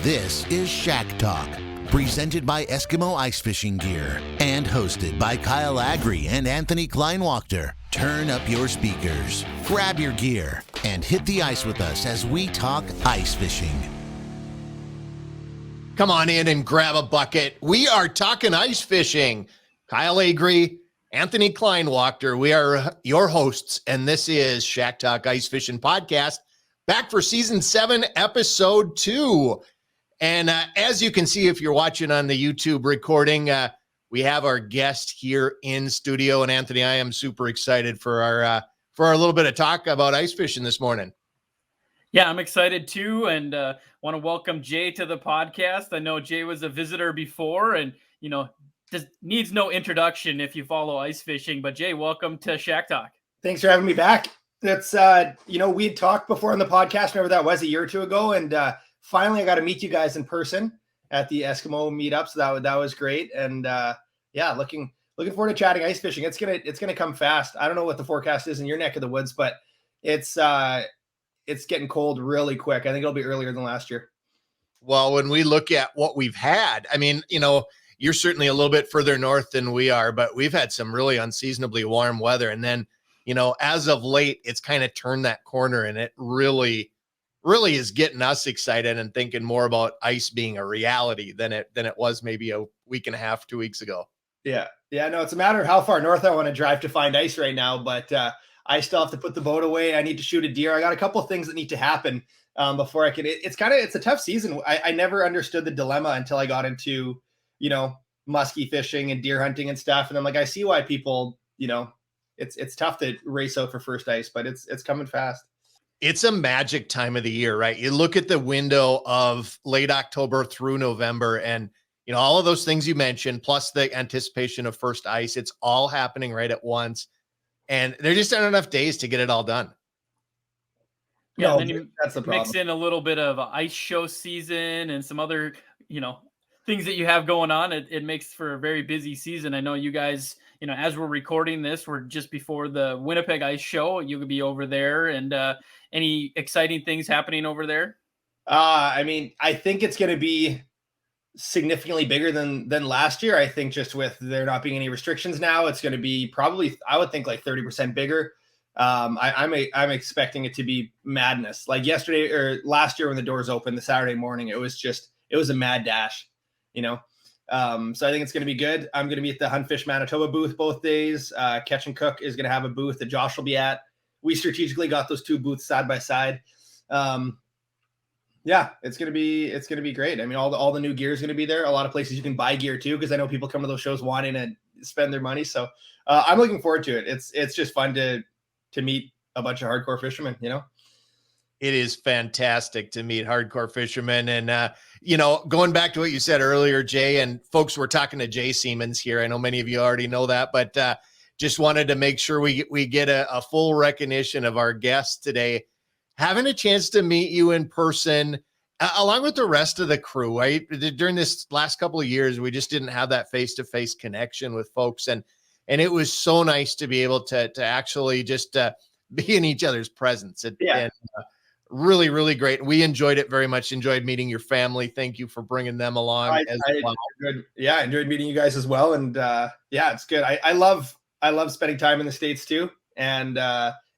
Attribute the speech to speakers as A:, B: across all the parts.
A: This is Shack Talk, presented by Eskimo Ice Fishing Gear and hosted by Kyle Agre and Anthony Kleinwachter. Turn up your speakers, grab your gear, and hit the ice with us as we talk ice fishing.
B: Come on in and grab a bucket. We are talking ice fishing. Kyle Agre, Anthony Kleinwachter. We are your hosts, and this is Shack Talk Ice Fishing Podcast, back for Season 7, Episode 2. And as you can see, if you're watching on the YouTube recording, we have our guest here in studio. And Anthony, I am super excited for our little bit of talk about ice fishing this morning.
C: Yeah, I'm excited too, and want to welcome Jay to the podcast. I know Jay was a visitor before, and just needs no introduction if you follow ice fishing. But Jay, welcome to Shack Talk.
D: Thanks for having me back. That's we had talked before on the podcast, whenever that was, a year or two ago, and finally I got to meet you guys in person at the Eskimo meetup. So that was great, and looking forward to chatting ice fishing. It's gonna come fast. I don't know what the forecast is in your neck of the woods, but it's getting cold really quick. I think it'll be earlier than last year.
B: Well, when we look at what we've had, I mean, you're certainly a little bit further north than we are, but we've had some really unseasonably warm weather. And then, as of late, it's kind of turned that corner, and it really is getting us excited and thinking more about ice being a reality than it was maybe a week and a half, 2 weeks ago.
D: Yeah. No, it's a matter of how far north I want to drive to find ice right now, but I still have to put the boat away. I need to shoot a deer. I got a couple of things that need to happen before I can. It's a tough season. I never understood the dilemma until I got into, muskie fishing and deer hunting and stuff. And I'm like, I see why people, it's tough to race out for first ice, but it's coming fast.
B: It's a magic time of the year, right? You look at the window of late October through November, and all of those things you mentioned, plus the anticipation of first ice, it's all happening right at once. And there just aren't enough days to get it all done.
C: Yeah,
D: No,
C: and then you
D: that's the problem.
C: mix in a little bit of ice show season and some other, things that you have going on. It makes for a very busy season. I know you guys, as we're recording this, we're just before the Winnipeg Ice Show. You could be over there, and any exciting things happening over there?
D: I think it's going to be significantly bigger than last year. I think just with there not being any restrictions now, it's going to be probably, I would think, like 30% bigger. I'm expecting it to be madness. Like yesterday or last year when the doors opened, the Saturday morning, it was a mad dash, So I think it's going to be good. I'm going to be at the Hunt Fish Manitoba booth both days. Catch and Cook is going to have a booth that Josh will be at. We strategically got those two booths side by side. It's gonna be great. I mean, all the new gear is gonna be there. A lot of places you can buy gear too, because I know people come to those shows wanting to spend their money. So I'm looking forward to it. It's just fun to meet a bunch of hardcore fishermen.
B: It is fantastic to meet hardcore fishermen. And, going back to what you said earlier, Jay, and folks, we're talking to Jay Siemens here. I know many of you already know that, but just wanted to make sure we get a full recognition of our guests today. Having a chance to meet you in person, along with the rest of the crew, right? During this last couple of years, we just didn't have that face-to-face connection with folks. And it was so nice to be able to actually just be in each other's presence. And really, really great. We enjoyed it very much. Enjoyed meeting your family. Thank you for bringing them along as well.
D: I enjoyed meeting you guys as well. And it's good. I love spending time in the States too. And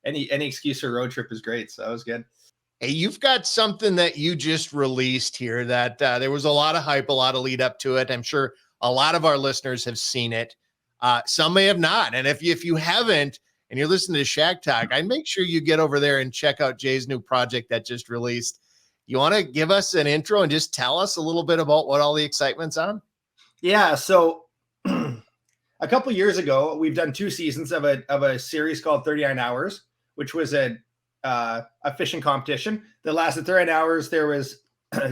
D: any excuse for a road trip is great. So that was good.
B: Hey, you've got something that you just released here that there was a lot of hype, a lot of lead up to it. I'm sure a lot of our listeners have seen it. Some may have not. And if you haven't, and you're listening to Shack Talk, I'd make sure you get over there and check out Jay's new project that just released. You want to give us an intro and just tell us a little bit about what all the excitement's on?
D: Yeah. So a couple of years ago, we've done 2 seasons of a series called 39 Hours, which was a fishing competition that lasted 39 hours. There was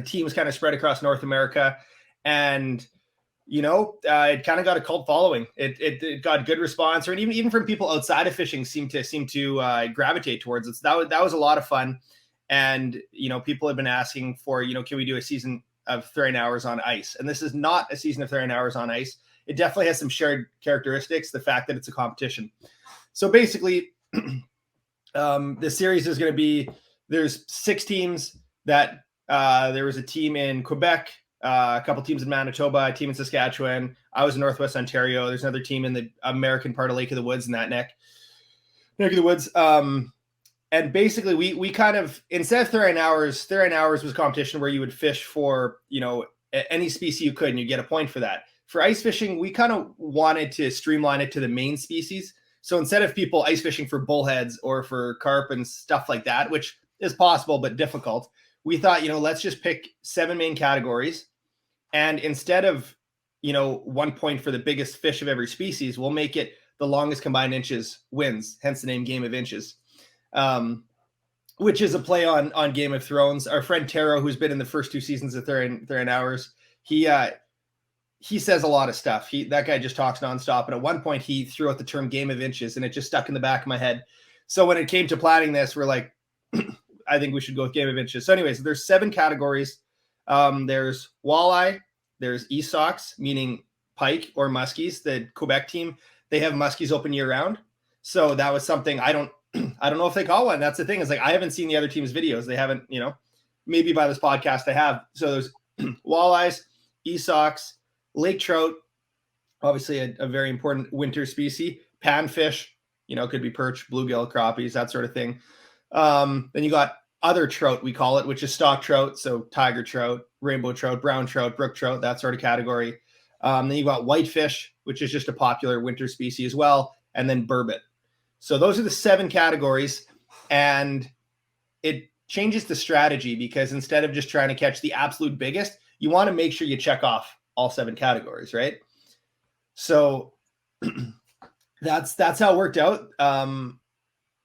D: teams kind of spread across North America, and it kind of got a cult following. It got good response, or even from people outside of fishing seem to gravitate towards it. So that was a lot of fun, and people have been asking for can we do a season of 39 hours on ice? And this is not a season of 39 hours on ice. It definitely has some shared characteristics. The fact that it's a competition. So basically, the series is going to be, there's 6 teams that There was a team in Quebec, a couple teams in Manitoba, a team in Saskatchewan. I was in Northwest Ontario. There's another team in the American part of Lake of the Woods in that neck of the Woods. And basically we kind of, instead of 39 hours was a competition where you would fish for, any species you could, and you get a point for that. For ice fishing, we kind of wanted to streamline it to the main species. So instead of people ice fishing for bullheads or for carp and stuff like that, which is possible but difficult, we thought, let's just pick 7 main categories. And instead of, 1 point for the biggest fish of every species, we'll make it the longest combined inches wins, hence the name Game of Inches, which is a play on Game of Thrones. Our friend Taro, who's been in the first 2 seasons of 39 Hours, he says a lot of stuff. That guy just talks nonstop. And at one point he threw out the term Game of Inches, and it just stuck in the back of my head. So when it came to planning this, we're like, I think we should go with Game of Inches. So anyways, there's 7 categories. There's walleye, there's esox, meaning pike or muskies. The Quebec team, they have muskies open year round. So that was something I don't know if they call one. That's the thing, is like, I haven't seen the other team's videos. They haven't, maybe by this podcast I have. So there's walleyes, esox, lake trout, obviously a very important winter species, panfish, could be perch, bluegill, crappies, that sort of thing. Then you got other trout, we call it, which is stock trout. So tiger trout, rainbow trout, brown trout, brook trout, that sort of category. Then you got whitefish, which is just a popular winter species as well. And then burbot. So those are the 7 categories, and it changes the strategy, because instead of just trying to catch the absolute biggest, you want to make sure you check off all 7 categories, right? So that's how it worked out.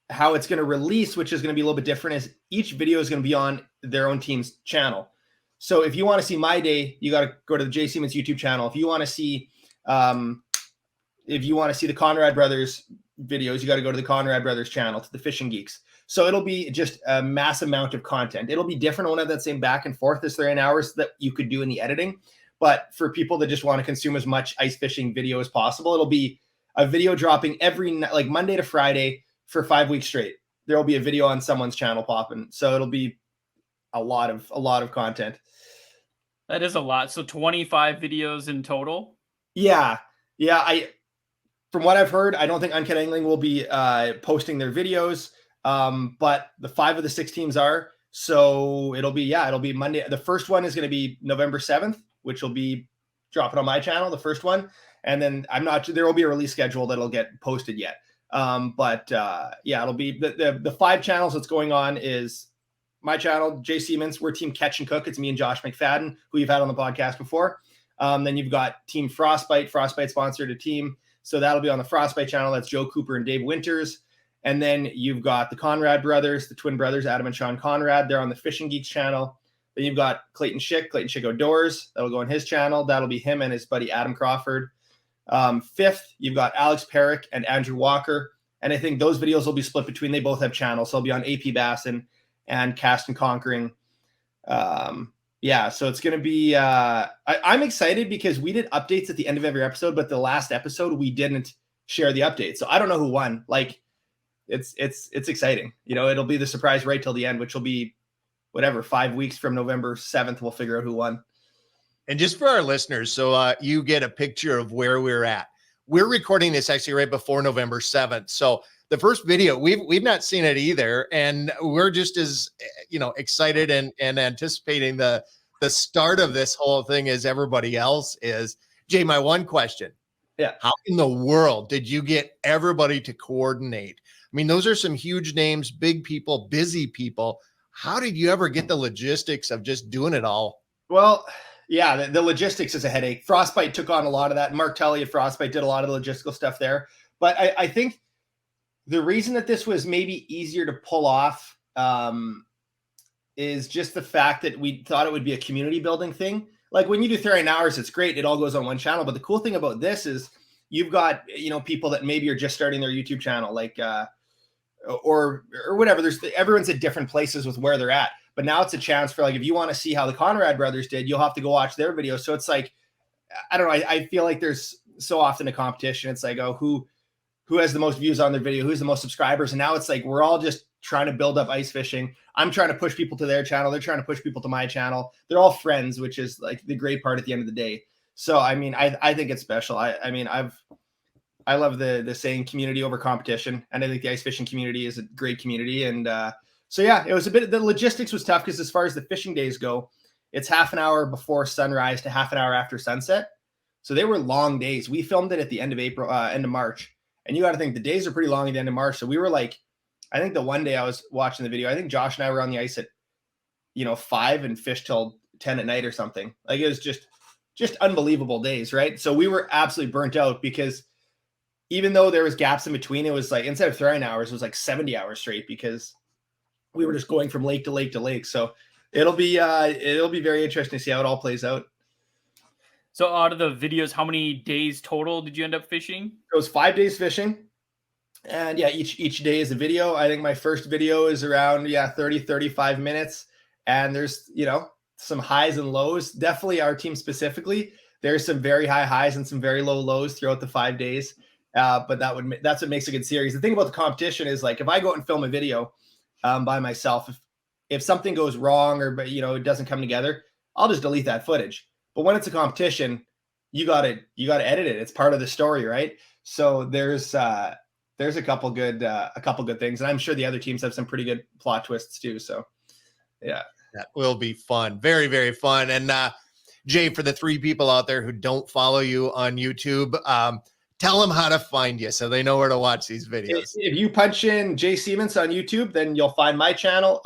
D: How it's going to release, which is going to be a little bit different, is each video is going to be on their own team's channel. So if you want to see my day, you got to go to the J Siemens YouTube channel. If you want to see the Conrad Brothers videos, you got to go to the Conrad Brothers channel, to the Fishing Geeks. So it'll be just a mass amount of content. It'll be different. One of that same back and forth as 39 hours that you could do in the editing. But for people that just want to consume as much ice fishing video as possible, it'll be a video dropping every, like Monday to Friday for 5 weeks straight. There will be a video on someone's channel popping. So it'll be a lot of content.
C: That is a lot. So 25 videos in total.
D: Yeah. From what I've heard, I don't think Uncut Angling will be posting their videos, but the 5 of the 6 teams are. So it'll be Monday. The first one is going to be November 7th, which will be dropping on my channel, the first one. And then there will be a release schedule that'll get posted yet. It'll be the 5 channels that's going on is my channel, J Siemens. We're Team Catch and Cook. It's me and Josh McFadden, who you've had on the podcast before. Then you've got Team Frostbite. Frostbite sponsored a team. So that'll be on the Frostbite channel. That's Joe Cooper and Dave Winters. And then you've got the Conrad brothers, the twin brothers, Adam and Sean Conrad. They're on the Fishing Geeks channel. Then you've got Clayton Schick Outdoors. That'll go on his channel. That'll be him and his buddy Adam Crawford. 5th, you've got Alex Perrick and Andrew Walker. And I think those videos will be split between, they both have channels. So they'll be on AP Bassin and Cast and Conquering. So it's going to be, I'm excited because we did updates at the end of every episode, but the last episode we didn't share the updates. So I don't know who won. Like it's exciting. It'll be the surprise right till the end, which will be 5 weeks from November 7th. We'll figure out who won.
B: And just for our listeners, so you get a picture of where we're at. We're recording this actually right before November 7th. So the first video, we've not seen it either. And we're just as, excited and anticipating the start of this whole thing as everybody else is. Jay, my one question.
D: Yeah.
B: How in the world did you get everybody to coordinate? I mean, those are some huge names, big people, busy people. How did you ever get the logistics of just doing it all?
D: Well, yeah, the logistics is a headache. Frostbite took on a lot of that. Mark Tully at Frostbite did a lot of the logistical stuff there. But I think the reason that this was maybe easier to pull off is just the fact that we thought it would be a community building thing. Like when you do 39 hours, it's great. It all goes on one channel. But the cool thing about this is you've got, people that maybe are just starting their YouTube channel, like, or whatever. Everyone's at different places with where they're at. But now it's a chance for, like, if you want to see how the Conrad brothers did, you'll have to go watch their videos. So it's like, I don't know. I feel like there's so often a competition. It's like, oh, who has the most views on their video? Who's the most subscribers? And now it's like, we're all just trying to build up ice fishing. I'm trying to push people to their channel. They're trying to push people to my channel. They're all friends, which is like the great part at the end of the day. So, I mean, I think it's special. I mean, I love the saying community over competition. And I think the ice fishing community is a great community. And so, yeah, it was the logistics was tough because as far as the fishing days go, it's half an hour before sunrise to half an hour after sunset. So they were long days. We filmed it at the end of March. And you got to think the days are pretty long at the end of March. So we were like, I think the one day I was watching the video, I think Josh and I were on the ice at, 5 and fished till 10 at night or something. Like it was just unbelievable days, right? So we were absolutely burnt out because even though there was gaps in between, it was like, instead of 30 hours, it was like 70 hours straight because we were just going from lake to lake to lake. So it'll be very interesting to see how it all plays out.
C: So out of the videos, how many days total did you end up fishing?
D: It was 5 days fishing. And yeah, each day is a video. I think my first video is around 30, 35 minutes. And there's, some highs and lows. Definitely our team specifically. There's some very high highs and some very low lows throughout the 5 days. But that's what makes a good series. The thing about the competition is like if I go out and film a video by myself, if something goes wrong or it doesn't come together, I'll just delete that footage. But when it's a competition, you gotta edit it. It's part of the story, right? So there's a couple good things, and I'm sure the other teams have some pretty good plot twists too. So yeah,
B: that will be fun. Very, very fun. And Jay, for the 3 people out there who don't follow you on YouTube, tell them how to find you so they know where to watch these videos.
D: If you punch in Jay Siemens on YouTube, then you'll find my channel.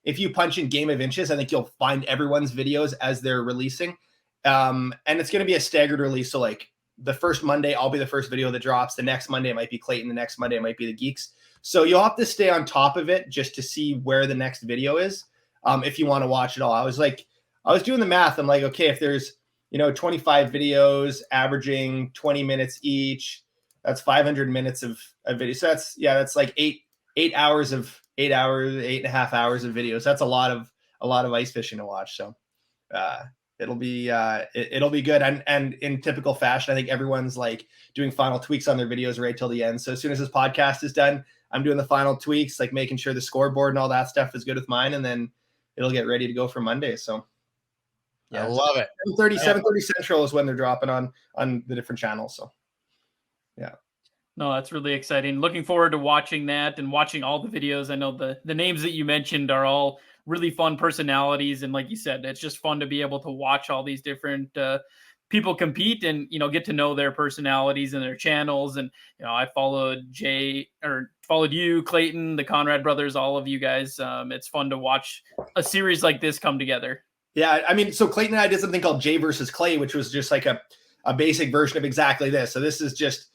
D: If you punch in Game of Inches, I think you'll find everyone's videos as they're releasing. And it's going to be a staggered release. So like the first Monday, I'll be the first video that drops. The next Monday, it might be Clayton. The next Monday, it might be the Geeks. So you'll have to stay on top of it just to see where the next video is. If you want to watch it all, I was doing the math. I'm like, okay, if there's, 25 videos averaging 20 minutes each, that's 500 minutes of video. So that's like 8 hours of 8 hours, 8.5 hours of videos. That's a lot of ice fishing to watch. So, it'll be good. And in typical fashion, I think everyone's like doing final tweaks on their videos right till the end. So as soon as this podcast is done, I'm doing the final tweaks, like making sure the scoreboard and all that stuff is good with mine. And then it'll get ready to go for Monday. So
B: yeah, I love it.
D: 7:30 Central is when they're dropping on the different channels. So yeah.
C: No, that's really exciting. Looking forward to watching that and watching all the videos. I know the names that you mentioned are all really fun personalities. And like you said, it's just fun to be able to watch all these different people compete and, get to know their personalities and their channels. And, I followed you, Clayton, the Conrad brothers, all of you guys. It's fun to watch a series like this come together.
D: Yeah. I mean, so Clayton and I did something called Jay versus Clay, which was just like a basic version of exactly this. So this is just,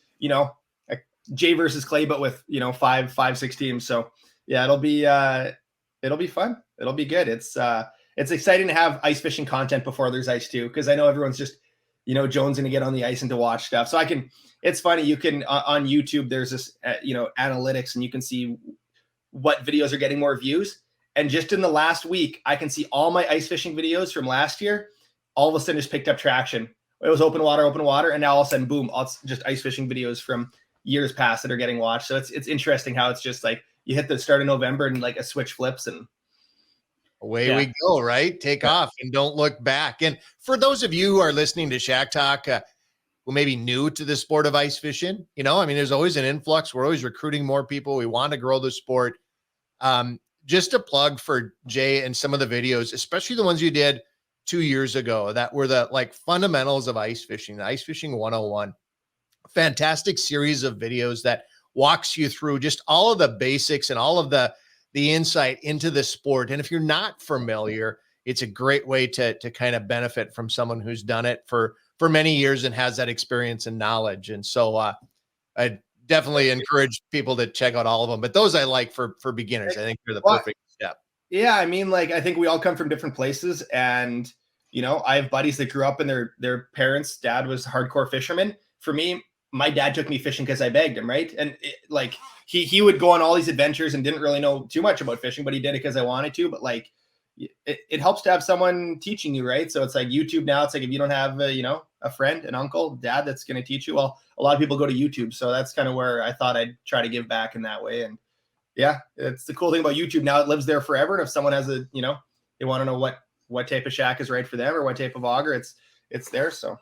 D: Jay versus Clay, but with, 5-6 teams. So yeah, it'll be fun. It'll be good. It's exciting to have ice fishing content before there's ice too. Cause I know everyone's just, jonesing to get on the ice and to watch stuff. So it's funny. You can, on YouTube, there's this, analytics and you can see what videos are getting more views. And just in the last week, I can see all my ice fishing videos from last year, all of a sudden just picked up traction. It was open water. And now all of a sudden, boom, it's just ice fishing videos from years past that are getting watched. So it's interesting how it's just like you hit the start of November and like a switch flips and
B: away we go, right? Take off and don't look back. And for those of you who are listening to Shack Talk, who may be new to the sport of ice fishing, there's always an influx. We're always recruiting more people. We want to grow the sport. Just a plug for Jay and some of the videos, especially the ones you did 2 years ago that were the like fundamentals of ice fishing, the Ice Fishing 101. Fantastic series of videos that walks you through just all of the basics and all of the insight into the sport. And if you're not familiar, it's a great way to kind of benefit from someone who's done it for many years and has that experience and knowledge. And so I definitely encourage people to check out all of them, but those I like for beginners. I think they're the perfect step.
D: Yeah. I mean, like, I think we all come from different places and, I have buddies that grew up and their parents' dad was a hardcore fisherman. For me, my dad took me fishing because I begged him, right? And he would go on all these adventures and didn't really know too much about fishing, but he did it because I wanted to. But like, it helps to have someone teaching you, right? So it's like YouTube now. It's like if you don't have a friend, an uncle, dad that's going to teach you, well, a lot of people go to YouTube. So that's kind of where I thought I'd try to give back in that way. And yeah, it's the cool thing about YouTube now. It lives there forever. And if someone has a, they want to know what type of shack is right for them or what type of auger, it's there. So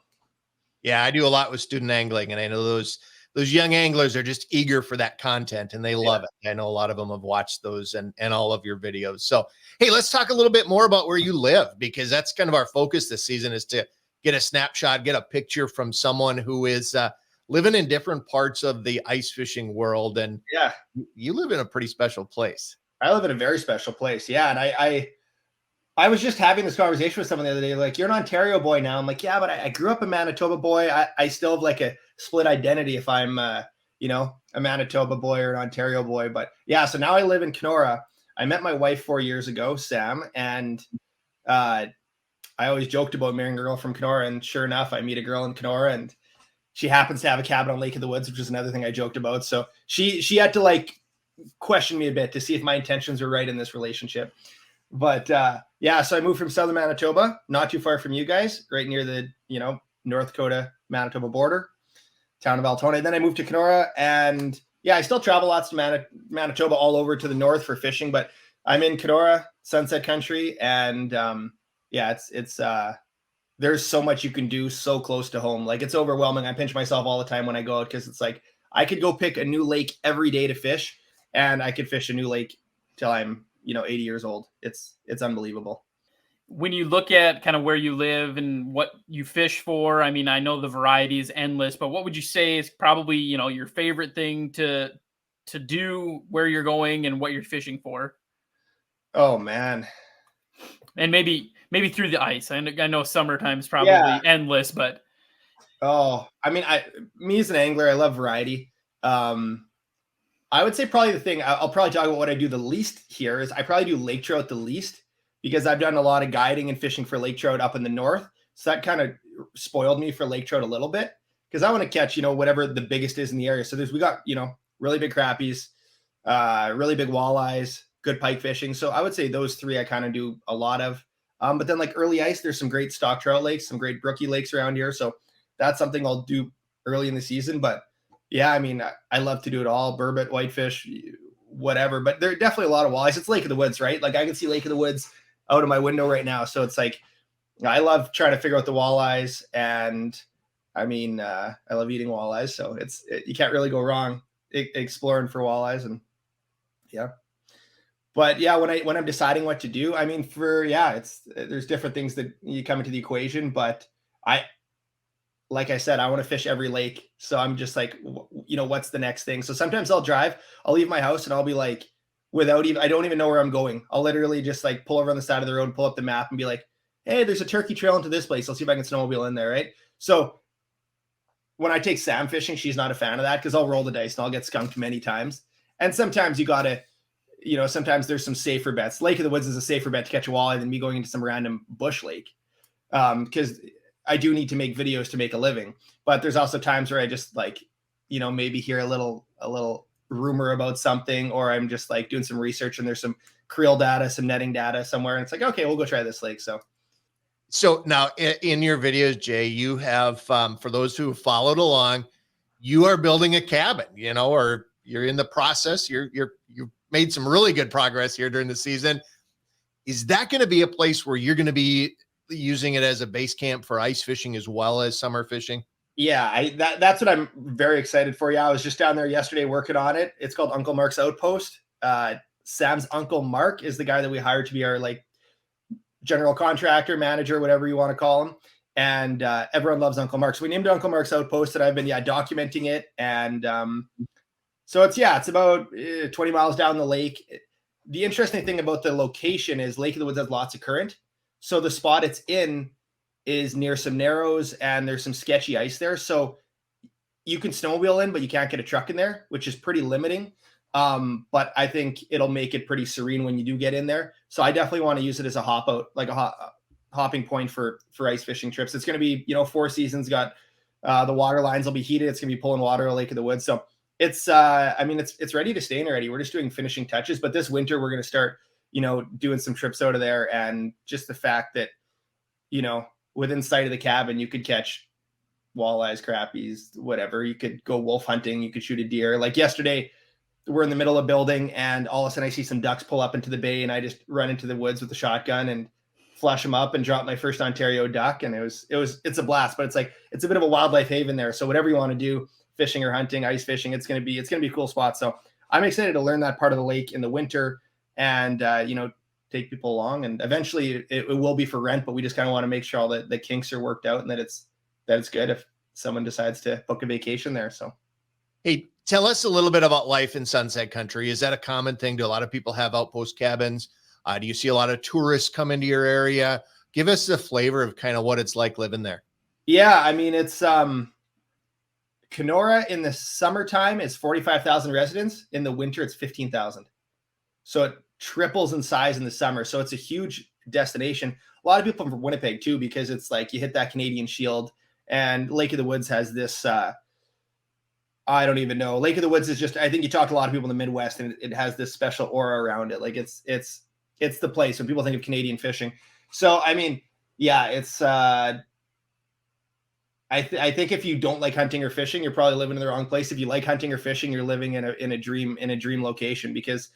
B: yeah, I do a lot with student angling, and I know those young anglers are just eager for that content and they love it. I know a lot of them have watched those and all of your videos. So, hey, let's talk a little bit more about where you live, because that's kind of our focus this season, is to get a snapshot, get a picture from someone who is living in different parts of the ice fishing world. And
D: yeah,
B: you live in a pretty special place.
D: I live in a very special place. Yeah. And I was just having this conversation with someone the other day, like, you're an Ontario boy now. I'm like, yeah, but I grew up a Manitoba boy. I still have like a split identity if I'm, a Manitoba boy or an Ontario boy. But yeah, so now I live in Kenora. I met my wife 4 years ago, Sam, and I always joked about marrying a girl from Kenora. And sure enough, I meet a girl in Kenora, and she happens to have a cabin on Lake of the Woods, which is another thing I joked about. So she had to like question me a bit to see if my intentions were right in this relationship. But yeah, so I moved from southern Manitoba, not too far from you guys, right near the, North Dakota, Manitoba border, town of Altona. And then I moved to Kenora, and yeah, I still travel lots to Manitoba all over to the north for fishing, but I'm in Kenora, Sunset Country. And yeah, it's there's so much you can do so close to home. Like, it's overwhelming. I pinch myself all the time when I go out, because it's like, I could go pick a new lake every day to fish, and I could fish a new lake till I'm 80 years old. It's unbelievable.
C: When you look at kind of where you live and what you fish for, I mean, I know the variety is endless, but what would you say is probably, your favorite thing to do where you're going and what you're fishing for?
D: Oh man.
C: And maybe through the ice. I know summertime is probably endless, but
D: I mean, me as an angler, I love variety. I would say probably the thing I'll probably talk about what I do the least here is I probably do lake trout the least, because I've done a lot of guiding and fishing for lake trout up in the north. So that kind of spoiled me for lake trout a little bit, because I want to catch, whatever the biggest is in the area. So we got, really big crappies, really big walleyes, good pike fishing. So I would say those three I kind of do a lot of. But then like early ice, there's some great stock trout lakes, some great brookie lakes around here. So that's something I'll do early in the season. But yeah, I mean, I love to do it all. Burbot, whitefish, whatever. But there are definitely a lot of walleyes. It's Lake of the Woods, right? Like, I can see Lake of the Woods out of my window right now. So it's like, I love trying to figure out the walleyes. And I mean, I love eating walleyes. So you can't really go wrong exploring for walleyes. And yeah. But yeah, when I'm deciding what to do, I mean, there's different things that you come into the equation. But like I said, I want to fish every lake. So I'm just like, what's the next thing? So sometimes I'll leave my house and I'll be like, I don't even know where I'm going. I'll literally just like pull over on the side of the road, pull up the map and be like, hey, there's a turkey trail into this place. I'll see if I can snowmobile in there. Right. So when I take Sam fishing, she's not a fan of that, because I'll roll the dice and I'll get skunked many times. And sometimes you got to, sometimes there's some safer bets. Lake of the Woods is a safer bet to catch a walleye than me going into some random bush lake. Because I do need to make videos to make a living, but there's also times where I just like, maybe hear a little rumor about something, or I'm just like doing some research and there's some creel data, some netting data somewhere. And it's like, okay, we'll go try this lake.
B: So now in your videos, Jay, you have, for those who have followed along, you are building a cabin, or you're in the process. You've made some really good progress here during the season. Is that going to be a place where you're going to be using it as a base camp for ice fishing as well as summer fishing?
D: Yeah, that's what I'm very excited for. Yeah, I was just down there yesterday working on it. It's called Uncle Mark's Outpost. Sam's Uncle Mark is the guy that we hired to be our like general contractor, manager, whatever you want to call him. And everyone loves Uncle Mark. So we named it Uncle Mark's Outpost, and I've been documenting it. And so it's about 20 miles down the lake. The interesting thing about the location is Lake of the Woods has lots of current. So the spot it's in is near some narrows, and there's some sketchy ice there. So you can snowmobile in, but you can't get a truck in there, which is pretty limiting. But I think it'll make it pretty serene when you do get in there. So I definitely want to use it as a hop out, like a hopping point for ice fishing trips. It's going to be, 4 seasons. Got the water lines will be heated. It's going to be pulling water at Lake of the Woods. So it's ready to stain already. We're just doing finishing touches, but this winter we're going to start, doing some trips out of there. And just the fact that, within sight of the cabin, you could catch walleyes, crappies, whatever. You could go wolf hunting. You could shoot a deer. Like yesterday, we're in the middle of building, and all of a sudden I see some ducks pull up into the bay, and I just run into the woods with the shotgun and flush them up and drop my first Ontario duck. And it's a blast, but it's a bit of a wildlife haven there. So whatever you want to do, fishing or hunting, ice fishing, it's going to be a cool spot. So I'm excited to learn that part of the lake in the winter, and take people along, and eventually it will be for rent, but we just kind of want to make sure all the kinks are worked out and that it's good if someone decides to book a vacation there. So,
B: hey, tell us a little bit about life in Sunset Country. Is that a common thing? Do a lot of people have outpost cabins? Do you see a lot of tourists come into your area? Give us a flavor of kind of what it's like living there.
D: Yeah, I mean, it's Kenora in the summertime is 45,000 residents. In the winter, it's 15,000. So it triples in size in the summer. So it's a huge destination. A lot of people from Winnipeg too, because it's like you hit that Canadian Shield, and Lake of the Woods has this. I don't even know. Lake of the Woods is just. I think you talk to a lot of people in the Midwest, and it has this special aura around it. Like it's the place when people think of Canadian fishing. So I mean, yeah, it's. I think if you don't like hunting or fishing, you're probably living in the wrong place. If you like hunting or fishing, you're living in a dream location, because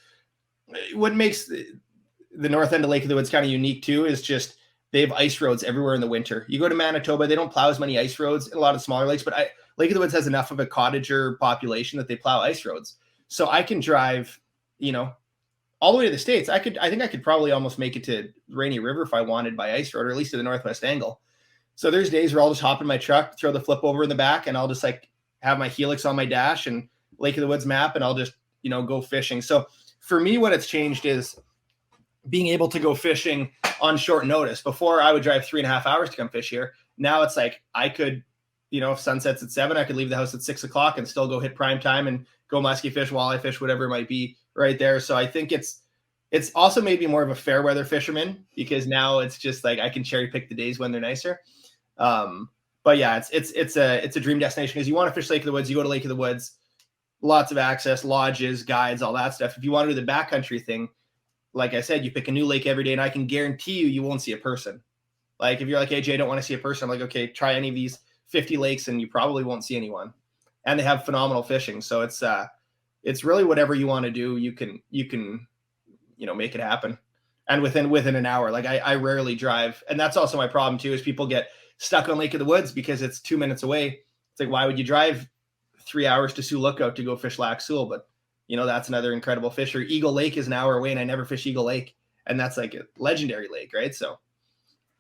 D: what makes the north end of Lake of the Woods kind of unique too is just they have ice roads everywhere in the winter. You go to Manitoba, they don't plow as many ice roads in a lot of smaller lakes, but Lake of the Woods has enough of a cottager population that they plow ice roads. So I can drive, all the way to the States. I think I could probably almost make it to Rainy River if I wanted by ice road, or at least to the northwest angle. So there's days where I'll just hop in my truck, throw the flip over in the back, and I'll just like have my Helix on my dash and Lake of the Woods map, and I'll just, go fishing. So for me, what it's changed is being able to go fishing on short notice. Before, I would drive 3.5 hours to come fish here. Now it's like I could, if sunset's at 7, I could leave the house at 6 o'clock and still go hit prime time and go musky fish, walleye fish, whatever it might be right there. So I think it's also made me more of a fair weather fisherman, because now it's just like I can cherry pick the days when they're nicer. But yeah, it's a dream destination, because you want to fish Lake of the Woods, you go to Lake of the Woods, lots of access, lodges, guides, all that stuff. If you want to do the backcountry thing, like I said, you pick a new lake every day, and I can guarantee you won't see a person. Like if you're like, hey Jay, I don't want to see a person, I'm like, okay, try any of these 50 lakes and you probably won't see anyone. And they have phenomenal fishing. So it's really whatever you want to do, you can make it happen. And within an hour, like I rarely drive. And that's also my problem too, is people get stuck on Lake of the Woods because it's 2 minutes away. It's like, why would you drive 3 hours to Sioux Lookout to go fish Lac Sioux? But that's another incredible fish. Or Eagle Lake is an hour away, and I never fish Eagle Lake, and that's like a legendary lake, right? So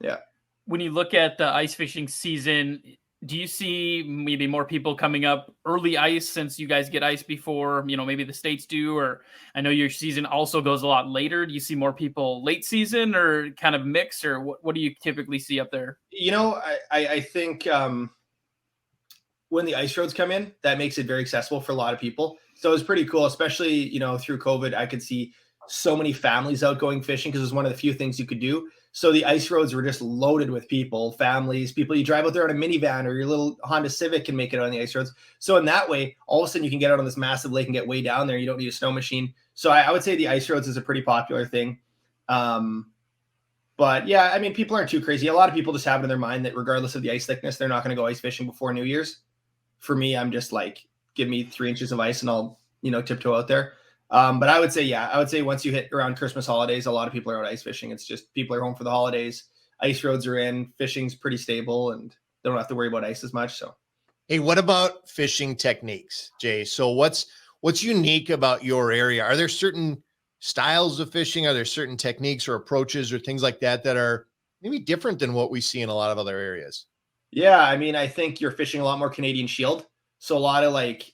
D: yeah.
C: When you look at the ice fishing season, do you see maybe more people coming up early ice, since you guys get ice before, maybe the States do? Or I know your season also goes a lot later. Do you see more people late season, or kind of mix, or what do you typically see up there?
D: I think when the ice roads come in, that makes it very accessible for a lot of people. So it's pretty cool, especially, through COVID, I could see so many families out going fishing, because it was one of the few things you could do. So the ice roads were just loaded with people, families, people. You drive out there on a minivan, or your little Honda Civic can make it on the ice roads. So in that way, all of a sudden you can get out on this massive lake and get way down there. You don't need a snow machine. So I would say the ice roads is a pretty popular thing. But yeah, I mean, people aren't too crazy. A lot of people just have it in their mind that regardless of the ice thickness, they're not going to go ice fishing before New Year's. For me, I'm just like, give me 3 inches of ice and I'll, tiptoe out there. But I would say once you hit around Christmas holidays, a lot of people are out ice fishing. It's just people are home for the holidays. Ice roads are in, fishing's pretty stable, and they don't have to worry about ice as much. So,
B: hey, what about fishing techniques, Jay? So what's unique about your area? Are there certain styles of fishing? Are there certain techniques or approaches or things like that are maybe different than what we see in a lot of other areas?
D: Yeah, I mean, I think you're fishing a lot more Canadian Shield. So a lot of like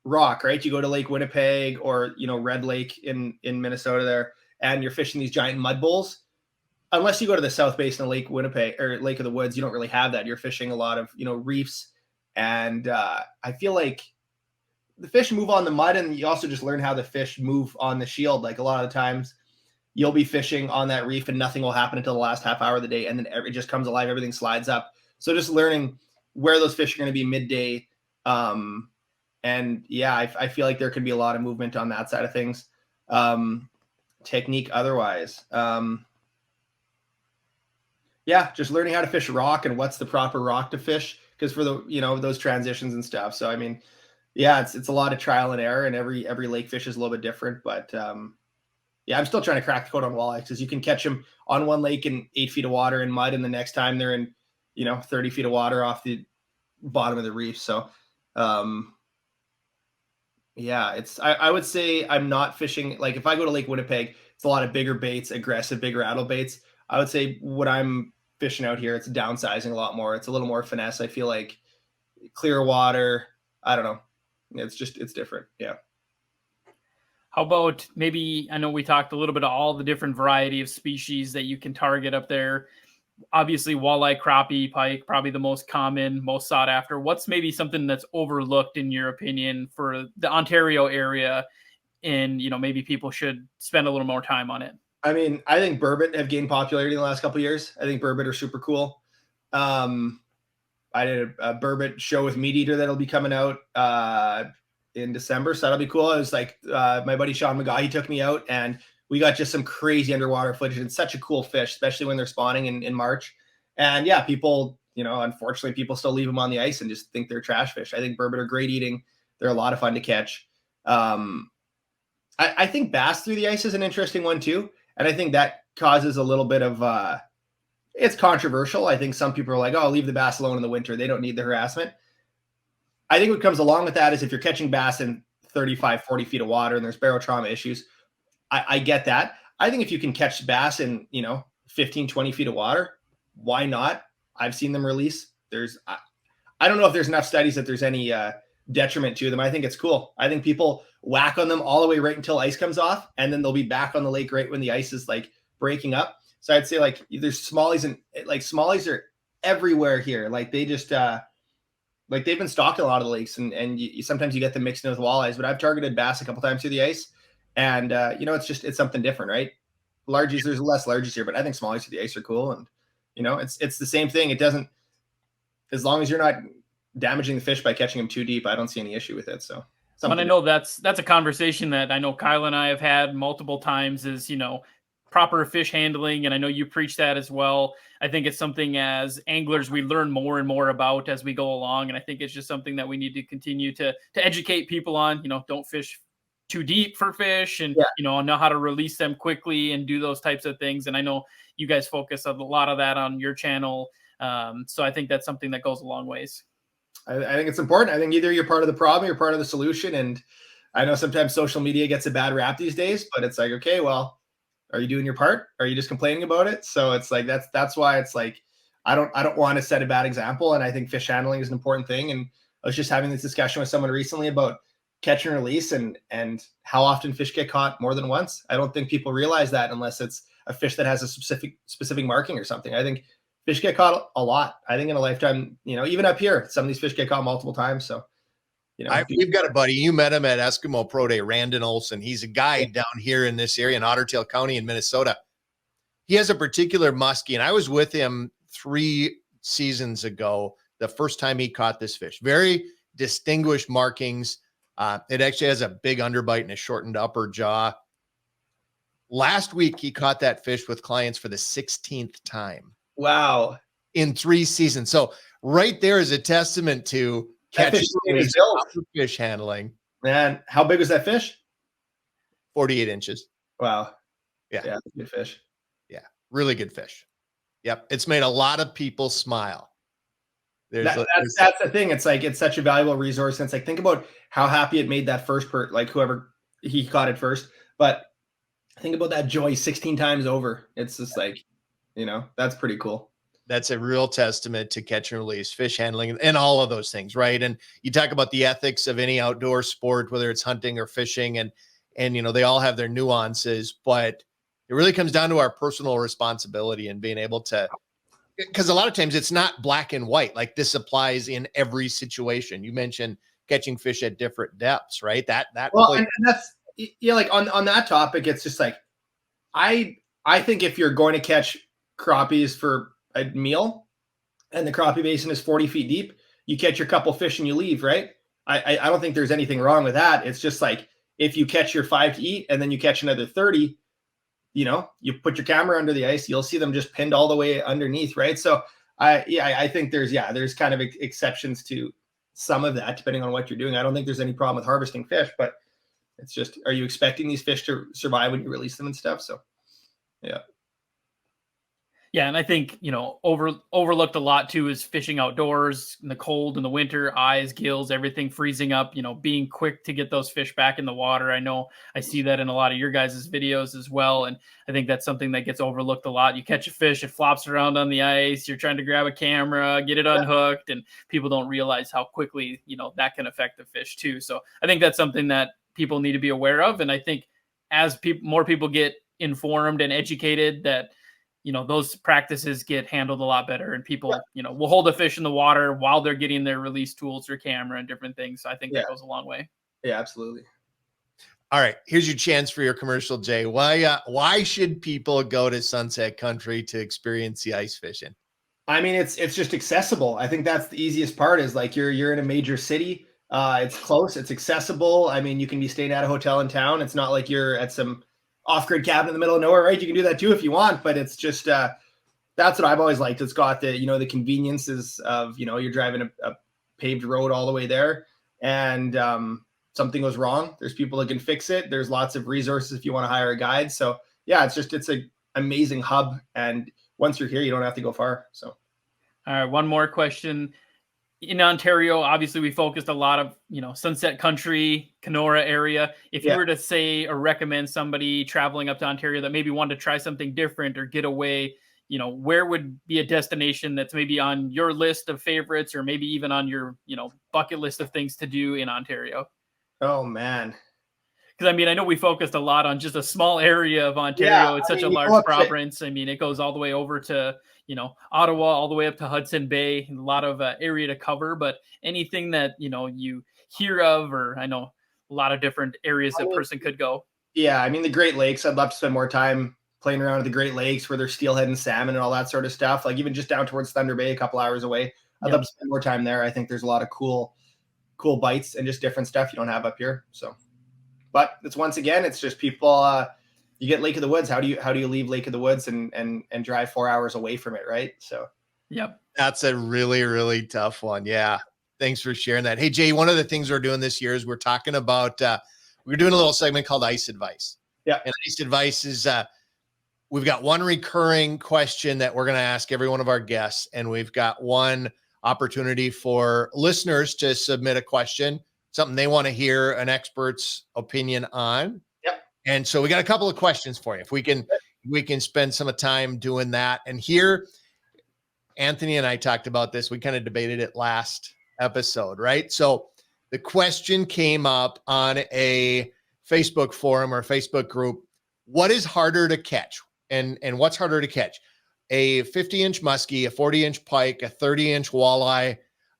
D: rock, right? You go to Lake Winnipeg or, Red Lake in Minnesota there, and you're fishing these giant mud bowls. Unless you go to the South Basin of Lake Winnipeg or Lake of the Woods, you don't really have that. You're fishing a lot of, reefs. And I feel like the fish move on the mud, and you also just learn how the fish move on the Shield. Like a lot of the times you'll be fishing on that reef and nothing will happen until the last half hour of the day. And then it just comes alive. Everything slides up. So just learning where those fish are going to be midday. And yeah, I feel like there could be a lot of movement on that side of things. Technique otherwise. Yeah, just learning how to fish rock and what's the proper rock to fish. Because for the, those transitions and stuff. So, I mean, Yeah, it's a lot of trial and error, and every lake fish is a little bit different. But yeah, I'm still trying to crack the code on walleyes, because you can catch them on one lake in 8 feet of water in mud, and the next time they're in 30 feet of water off the bottom of the reef. So yeah, I would say I'm not fishing. Like if I go to Lake Winnipeg, it's a lot of bigger baits, aggressive, bigger rattle baits. I would say what I'm fishing out here, it's downsizing a lot more. It's a little more finesse. I feel like clear water. I don't know. It's different. Yeah.
C: How about maybe, I know we talked a little bit of all the different variety of species that you can target up there. Obviously, walleye, crappie, pike, probably the most common, most sought after. What's maybe something that's overlooked in your opinion for the Ontario area, and maybe people should spend a little more time on it?
D: I mean, I think burbot have gained popularity in the last couple of years. I think burbot are super cool. I did a burbot show with Meat Eater that'll be coming out in December, so that'll be cool. It was like my buddy Sean McGaw, he took me out, and we got just some crazy underwater footage. It's such a cool fish, especially when they're spawning in March. And yeah, people, unfortunately, people still leave them on the ice and just think they're trash fish. I think burbot are great eating. They're a lot of fun to catch. I think bass through the ice is an interesting one too. And I think that causes a little bit of, it's controversial. I think some people are like, oh, leave the bass alone in the winter. They don't need the harassment. I think what comes along with that is if you're catching bass in 35, 40 feet of water and there's barotrauma issues, I get that. I think if you can catch bass in, 15, 20 feet of water, why not? I've seen them release. I don't know if there's enough studies that there's any detriment to them. I think it's cool. I think people whack on them all the way right until ice comes off, and then they'll be back on the lake right when the ice is like breaking up. So I'd say like there's smallies, and like smallies are everywhere here. Like they just like they've been stocked in a lot of the lakes, and sometimes you get them mixed in with walleyes. But I've targeted bass a couple times through the ice, and it's something different, right? Largies, there's less largies here, but I think smallies through the ice are cool, and it's the same thing. It doesn't, as long as you're not damaging the fish by catching them too deep, I don't see any issue with it. So,
C: and I know that's a conversation that I know Kyle and I have had multiple times. Is proper fish handling, and I know you preach that as well. I think it's something as anglers we learn more and more about as we go along, and I think it's just something that we need to continue to educate people on. Don't fish too deep for fish, and know how to release them quickly and do those types of things. And I know you guys focus a lot of that on your channel, so I think that's something that goes a long ways.
D: I think it's important. I think either you're part of the problem, or you're part of the solution. And I know sometimes social media gets a bad rap these days, but it's like, okay, well, are you doing your part? Are you just complaining about it? So it's like that's why it's like I don't want to set a bad example. And I think fish handling is an important thing. And I was just having this discussion with someone recently about catch and release and how often fish get caught more than once. I don't think people realize that unless it's a fish that has a specific marking or something. I think fish get caught a lot. I think in a lifetime, even up here, some of these fish get caught multiple times. So,
B: we've got a buddy. You met him at Eskimo Pro Day, Randon Olson. He's a guide down here in this area in Otter Tail County in Minnesota. He has a particular muskie, and I was with him 3 seasons ago, the first time he caught this fish. Very distinguished markings. It actually has a big underbite and a shortened upper jaw. Last week, he caught that fish with clients for the 16th time.
D: Wow.
B: In 3 seasons. So right there is a testament to catching fish handling.
D: Man, how big was that fish?
B: 48 inches.
D: Wow.
B: Yeah.
D: Good fish.
B: Yeah. Really good fish. Yep. It's made a lot of people smile.
D: That's the thing. It's like, it's such a valuable resource. And it's like, think about how happy it made that first like whoever he caught it first, but think about that joy 16 times over. It's just like, that's pretty cool.
B: That's a real testament to catch and release, fish handling, and all of those things, right? And you talk about the ethics of any outdoor sport, whether it's hunting or fishing, and they all have their nuances, but it really comes down to our personal responsibility and being able to, because a lot of times it's not black and white. Like this applies in every situation. You mentioned catching fish at different depths, right?
D: And that's like on that topic, it's just like I think if you're going to catch crappies for a meal and the crappie basin is 40 feet deep, you catch your couple fish and you leave, right? I don't think there's anything wrong with that. It's just like if you catch your 5 to eat and then you catch another 30, you put your camera under the ice, you'll see them just pinned all the way underneath, right? So I think there's kind of exceptions to some of that depending on what you're doing. I don't think there's any problem with harvesting fish, but it's just, are you expecting these fish to survive when you release them and stuff? So, yeah.
C: Yeah, and I think, overlooked a lot too is fishing outdoors in the cold in the winter, eyes, gills, everything freezing up, being quick to get those fish back in the water. I know I see that in a lot of your guys' videos as well. And I think that's something that gets overlooked a lot. You catch a fish, it flops around on the ice, you're trying to grab a camera, get it unhooked, and people don't realize how quickly, that can affect the fish too. So I think that's something that people need to be aware of. And I think as more people get informed and educated, that those practices get handled a lot better, and people, will hold a fish in the water while they're getting their release tools or camera and different things. So I think that goes a long way.
D: Yeah, absolutely.
B: All right, here's your chance for your commercial, Jay. Why should people go to Sunset Country to experience the ice fishing?
D: I mean, it's just accessible. I think that's the easiest part, is like you're in a major city. It's close, it's accessible. I mean, you can be staying at a hotel in town. It's not like you're at some off-grid cabin in the middle of nowhere, right? You can do that too if you want, but it's just that's what I've always liked. It's got the the conveniences of you're driving a paved road all the way there, and something goes wrong, there's people that can fix it. There's lots of resources if you want to hire a guide. So yeah, it's an amazing hub, and once you're here, you don't have to go far. So
C: all right, one more question. In Ontario, obviously, we focused a lot of, Sunset Country, Kenora area. If you were to say or recommend somebody traveling up to Ontario that maybe wanted to try something different or get away, where would be a destination that's maybe on your list of favorites, or maybe even on your, bucket list of things to do in Ontario?
D: Oh, man.
C: Because, I know we focused a lot on just a small area of Ontario. It's such a large province. It goes all the way over to, Ottawa, all the way up to Hudson Bay, a lot of area to cover. But anything that, you hear of, or I know a lot of different areas that person could go.
D: Yeah, the Great Lakes, I'd love to spend more time playing around at the Great Lakes where there's steelhead and salmon and all that sort of stuff. Like even just down towards Thunder Bay, a couple hours away. I'd love to spend more time there. I think there's a lot of cool bites and just different stuff you don't have up here. So, but it's just people, you get Lake of the Woods. How do you leave Lake of the Woods and drive 4 hours away from it? Right. So,
C: yep.
B: That's a really, really tough one. Yeah. Thanks for sharing that. Hey, Jay, one of the things we're doing this year is we're talking about, we're doing a little segment called Ice Advice.
D: Yeah.
B: And Ice Advice is, we've got one recurring question that we're going to ask every one of our guests. And we've got one opportunity for listeners to submit a question, something they want to hear an expert's opinion on.
D: Yep.
B: And so we got a couple of questions for you. If we can spend some time doing that. And here, Anthony and I talked about this. We kind of debated it last episode, right? So the question came up on a Facebook forum or Facebook group. What is harder to catch? And what's harder to catch? A 50-inch muskie, a 40-inch pike, a 30-inch walleye,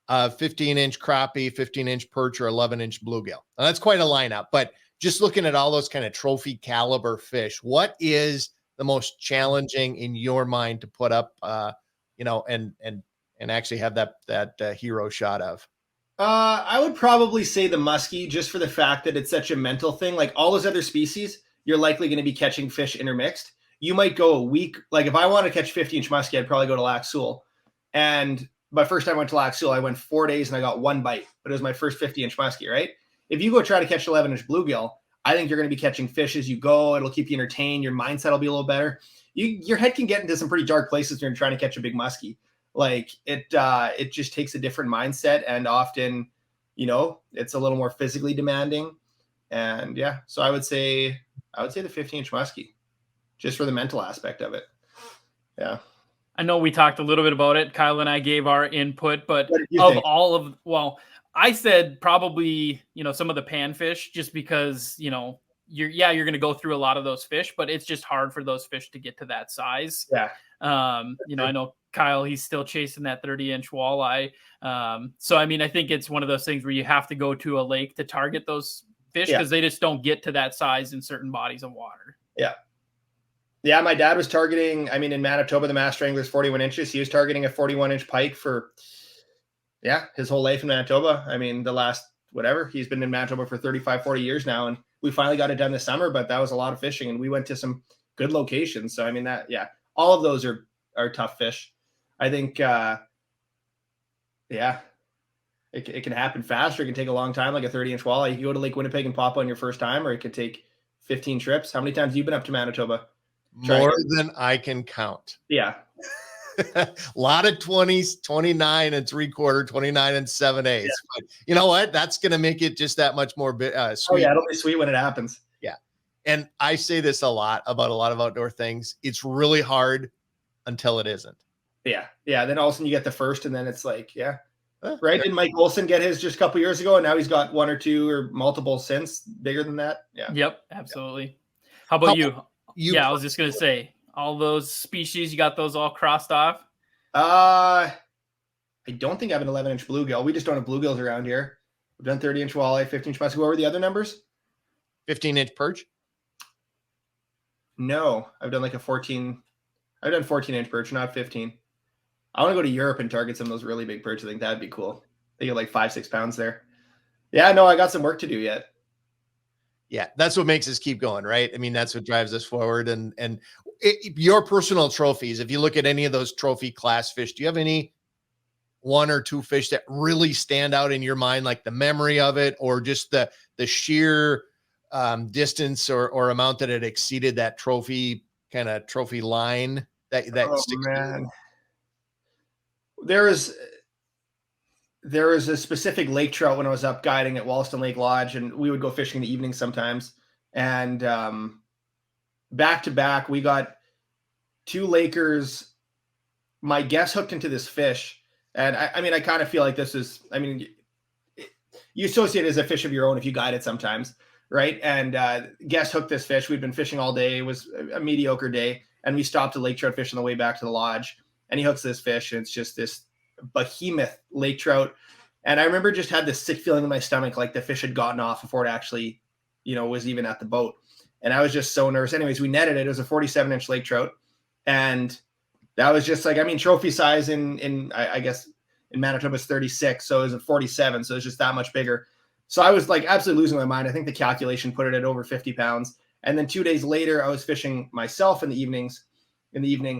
B: a 15-inch crappie, 15-inch perch, or 11-inch bluegill. Now, that's quite a lineup, but just looking at all those kind of trophy caliber fish, what is the most challenging in your mind to put up, and actually have that hero shot of?
D: I would probably say the muskie, just for the fact that it's such a mental thing. Like all those other species, you're likely going to be catching fish intermixed. You might go a week. Like if I want to catch 50-inch muskie, I'd probably go to Lac Seul. And my first time I went to Lac Seul, I went 4 days and I got one bite, but it was my first 50-inch muskie, right? If you go try to catch 11-inch bluegill, I think you're going to be catching fish as you go. It'll keep you entertained. Your mindset will be a little better. Your head can get into some pretty dark places when you're trying to catch a big muskie. Like it just takes a different mindset, and often, it's a little more physically demanding. And yeah, so I would say the 50-inch muskie, just for the mental aspect of it. Yeah.
C: I know we talked a little bit about it. Kyle and I gave our input, but I said probably, some of the panfish, just because, you're going to go through a lot of those fish, but it's just hard for those fish to get to that size.
D: Yeah.
C: I know Kyle, he's still chasing that 30-inch walleye. So, I think it's one of those things where you have to go to a lake to target those fish because they just don't get to that size in certain bodies of water.
D: Yeah. Yeah. My dad was targeting, in Manitoba, the master angler is 41 inches. He was targeting a 41-inch pike for, his whole life in Manitoba. The last, he's been in Manitoba for 35, 40 years now. And we finally got it done this summer, but that was a lot of fishing and we went to some good locations. So, all of those are tough fish. I think, it's It can happen faster. It can take a long time, like a 30-inch walleye. You can go to Lake Winnipeg and pop on your first time, or it could take 15 trips. How many times have you been up to Manitoba?
B: More than I can count.
D: Yeah.
B: A lot of 20s, 29 and 3/4, 29 and 7/8. Yeah. But you know what? That's going to make it just that much more sweet.
D: Oh, yeah, it'll be sweet when it happens.
B: Yeah. And I say this a lot about a lot of outdoor things. It's really hard until it isn't.
D: Yeah. Yeah. Then all of a sudden you get the first, and then it's like, yeah. Right. Did Mike Olson get his just a couple years ago, and now he's got one or two or multiple since bigger than that? Yeah.
C: Yep. Absolutely. How about you? Yeah, I was just going to say, all those species, you got those all crossed off?
D: I don't think I have an 11-inch bluegill. We just don't have bluegills around here. We've done 30-inch walleye, 15-inch muskie. What were the other numbers?
B: 15-inch perch?
D: No, I've done like a 14. I've done 14-inch perch, not 15. I want to go to Europe and target some of those really big perch. I think that'd be cool. They get like 5-6 pounds there. Yeah, no, I got some work to do yet.
B: Yeah, that's what makes us keep going, right? I mean, that's what drives us forward. And your personal trophies, if you look at any of those trophy class fish, do you have any one or two fish that really stand out in your mind, like the memory of it, or just the sheer distance or amount that it exceeded that trophy line that sticks?
D: Man. There was a specific lake trout when I was up guiding at Wollaston Lake Lodge, and we would go fishing in the evening sometimes. And back to back, we got two Lakers. My guess hooked into this fish. And I mean, I kind of feel like this is, I mean, you associate it as a fish of your own if you guide it sometimes, right? And guess hooked this fish. We'd been fishing all day. It was a mediocre day. And we stopped a lake trout fish on the way back to the lodge. And he hooks this fish, and it's just this behemoth lake trout. And I remember just had this sick feeling in my stomach, like the fish had gotten off before it actually, was even at the boat. And I was just so nervous. Anyways, we netted it. It was a 47-inch lake trout. And that was just like, I mean, trophy size I guess in Manitoba is 36. So it was a 47. So it's just that much bigger. So I was like absolutely losing my mind. I think the calculation put it at over 50 pounds. And then 2 days later, I was fishing myself in the evening,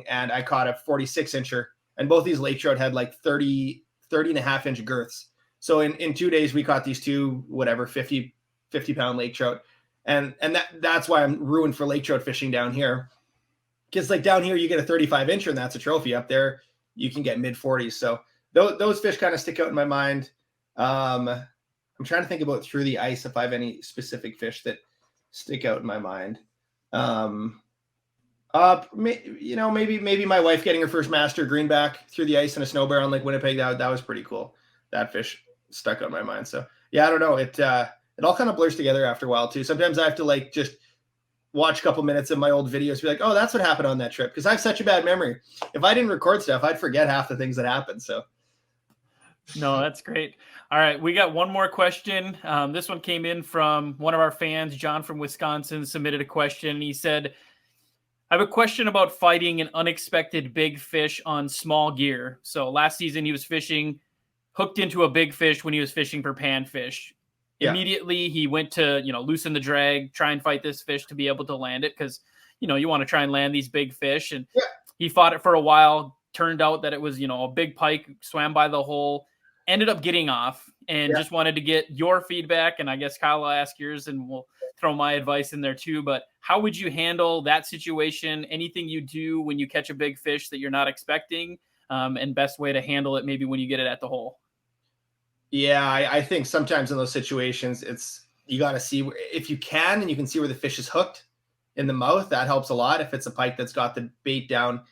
D: and I caught a 46-incher. And both these lake trout had like 30 and a half inch girths. So in 2 days, we caught these two, 50 pound lake trout. And that's why I'm ruined for lake trout fishing down here. Because like down here, you get a 35-incher, and that's a trophy. Up there, you can get mid 40s. So those fish kind of stick out in my mind. I'm trying to think about through the ice if I have any specific fish that stick out in my mind. Maybe my wife getting her first master greenback through the ice in a snow barrel on Lake Winnipeg. That was pretty cool. That fish stuck out in my mind. So yeah, I don't know. It all kind of blurs together after a while too. Sometimes I have to like just watch a couple minutes of my old videos, be like, oh, that's what happened on that trip. Because I have such a bad memory. If I didn't record stuff, I'd forget half the things that happened. So
C: no, that's great. All right, we got one more question. This one came in from one of our fans, John from Wisconsin, submitted a question. He said, I have a question about fighting an unexpected big fish on small gear. So last season he was fishing, hooked into a big fish when he was fishing for panfish. Yeah. Immediately he went to, loosen the drag, try and fight this fish to be able to land it because, you want to try and land these big fish. And he fought it for a while. Turned out that it was, a big pike, swam by the hole, ended up getting off, and just wanted to get your feedback. And I guess Kyle will ask yours, and we'll throw my advice in there too. But how would you handle that situation? Anything you do when you catch a big fish that you're not expecting, and best way to handle it maybe when you get it at the hole?
D: Yeah, I think sometimes in those situations, you got to see if you can, and you can see where the fish is hooked in the mouth. That helps a lot. If it's a pike that's got the bait down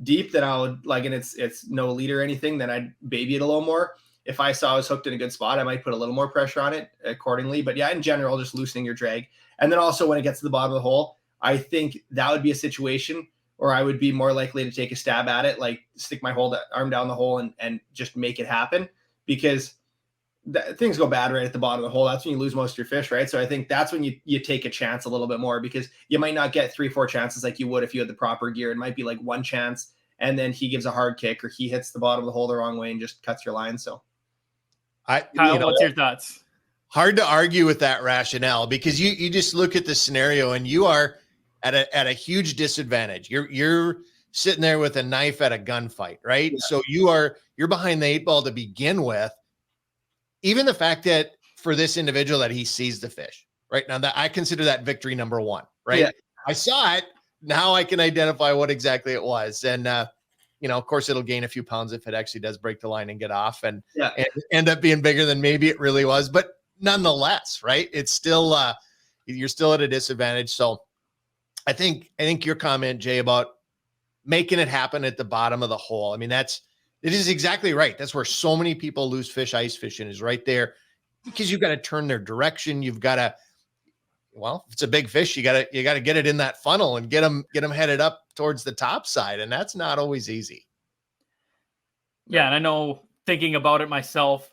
D: deep, then I would and it's no lead or anything, then I'd baby it a little more. If I saw I was hooked in a good spot, I might put a little more pressure on it accordingly. But yeah, in general, just loosening your drag. And then also when it gets to the bottom of the hole, I think that would be a situation where I would be more likely to take a stab at it, like stick my arm down the hole and just make it happen, because things go bad right at the bottom of the hole. That's when you lose most of your fish, right? So I think that's when you take a chance a little bit more, because you might not get 3-4 chances like you would if you had the proper gear. It might be like one chance, and then he gives a hard kick, or he hits the bottom of the hole the wrong way and just cuts your line. So
C: Kyle, what's your thoughts?
B: Hard to argue with that rationale, because you just look at the scenario and you are at a huge disadvantage. You're sitting there with a knife at a gunfight, right? Yeah. So you're behind the 8 ball to begin with. even the fact that for this individual that he sees the fish right now, that I consider that victory number one, right?
D: Yeah.
B: I saw it. Now I can identify what exactly it was. And, of course it'll gain a few pounds if it actually does break the line and get off and end up being bigger than maybe it really was. But nonetheless, right, it's still, you're still at a disadvantage. So I think your comment, Jay, about making it happen at the bottom of the hole. I mean, it is exactly right. That's where so many people lose fish ice fishing, is right there, because you've got to turn their direction. You've got to, well, if it's a big fish, you got to get it in that funnel and get them headed up towards the top side. And that's not always easy.
C: Yeah. And I know, thinking about it myself,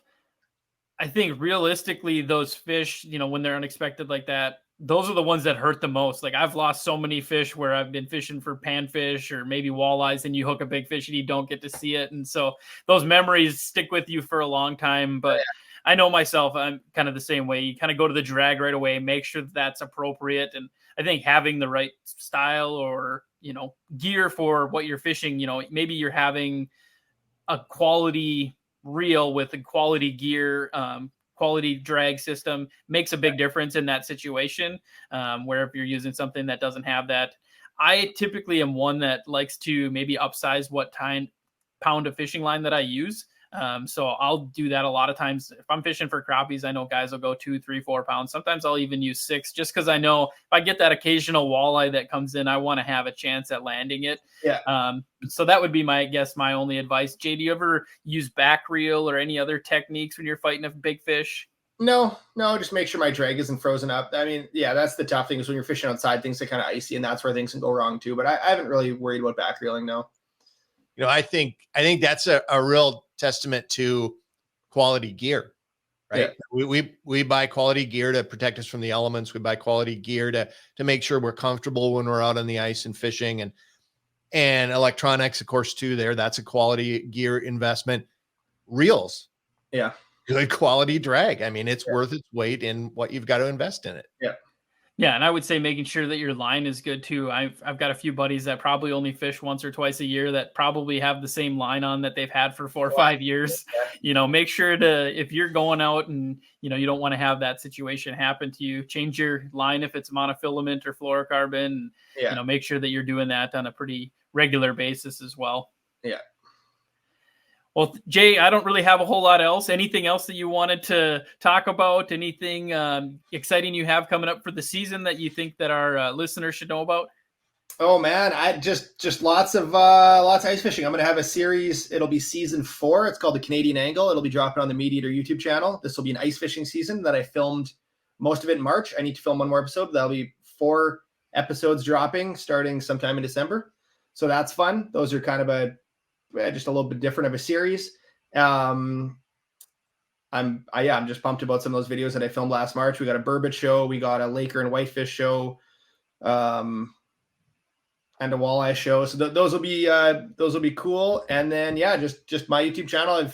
C: I think realistically those fish, when they're unexpected like that, those are the ones that hurt the most. Like, I've lost so many fish where I've been fishing for panfish or maybe walleyes, and you hook a big fish and you don't get to see it. And so those memories stick with you for a long time. But I know myself, I'm kind of the same way. You kind of go to the drag right away, make sure that that's appropriate. And I think having the right style or, gear for what you're fishing, maybe you're having a quality reel with a quality gear, quality drag system makes a big difference in that situation. Where if you're using something that doesn't have that, I typically am one that likes to maybe upsize what pound of fishing line that I use. So I'll do that a lot of times. If I'm fishing for crappies, I know guys will go 2, 3, 4 pounds. Sometimes I'll even use 6, just because I know if I get that occasional walleye that comes in, I want to have a chance at landing it.
D: Yeah.
C: So that would be my only advice. Jay, do you ever use back reel or any other techniques when you're fighting a big fish?
D: No, just make sure my drag isn't frozen up. I mean, yeah, that's the tough thing, is when you're fishing outside, things are kind of icy, and that's where things can go wrong too. But I haven't really worried about back reeling, no.
B: I think that's a real testament to quality gear, right? Yeah. We buy quality gear to protect us from the elements. We buy quality gear to make sure we're comfortable when we're out on the ice and fishing, and electronics, of course, too. That's a quality gear investment. Reels,
D: yeah,
B: good quality drag. I mean, it's worth its weight in what you've got to invest in it.
C: Yeah, and I would say making sure that your line is good too. I've got a few buddies that probably only fish once or twice a year that probably have the same line on that they've had for 4 or 5 years. Make sure to, if you're going out and you don't want to have that situation happen to you, change your line if it's monofilament or fluorocarbon. Make sure that you're doing that on a pretty regular basis as well.
D: Yeah.
C: Well, Jay, I don't really have a whole lot else. Anything else that you wanted to talk about? Anything exciting you have coming up for the season that you think that our listeners should know about?
D: Oh man, I just lots of ice fishing. I'm going to have a series. It'll be season 4. It's called the Canadian Angle. It'll be dropping on the Meat Eater YouTube channel. This will be an ice fishing season that I filmed most of it in March. I need to film one more episode. That'll be 4 episodes dropping starting sometime in December. So that's fun. Those are kind of just a little bit different of a series. I'm just pumped about some of those videos that I filmed last March. We got a burbot show, we got a laker and whitefish show, and a walleye show. So those will be cool. And then just my YouTube channel. I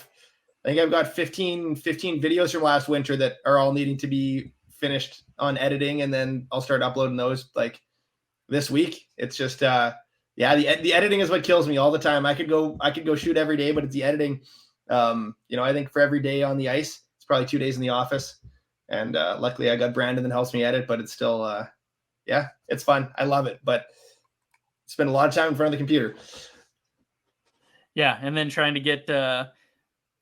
D: think I've got 15 videos from last winter that are all needing to be finished on editing, and then I'll start uploading those like this week. It's just the editing is what kills me all the time. I could go shoot every day, but it's the editing. I think for every day on the ice, it's probably 2 days in the office. And luckily I got Brandon that helps me edit, but it's still, it's fun. I love it, but spend a lot of time in front of the computer. Yeah.
C: And then trying to get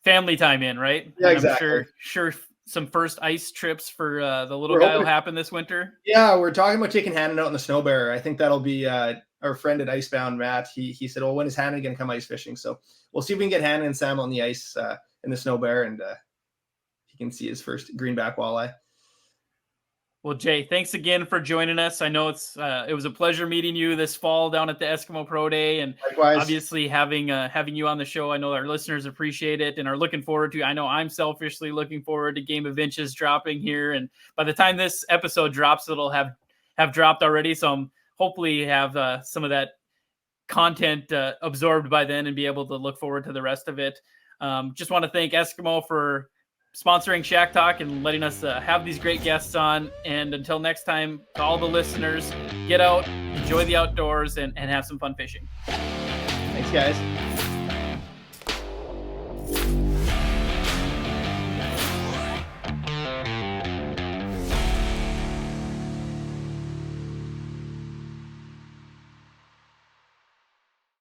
C: family time in, right?
D: Yeah, exactly.
C: I'm sure some first ice trips for the little guy will happen this winter.
D: Yeah, we're talking about taking Hannon out in the snow bear. I think that'll be our friend at Icebound, Matt. He said, "Well, when is Hannon going to come ice fishing?" So we'll see if we can get Hannon and Sam on the ice in the snow bear, and he can see his first greenback walleye.
C: Well, Jay, thanks again for joining us. I know it was a pleasure meeting you this fall down at the Eskimo Pro Day, and
D: likewise,
C: obviously having you on the show. I know our listeners appreciate it and are looking forward to. I know I'm selfishly looking forward to Game of Inches dropping here, and by the time this episode drops, it'll have dropped already. So I'm hopefully have some of that content absorbed by then and be able to look forward to the rest of it. Just want to thank Eskimo for sponsoring Shack Talk and letting us have these great guests on. And until next time, to all the listeners, get out, enjoy the outdoors, and have some fun fishing.
D: Thanks, guys.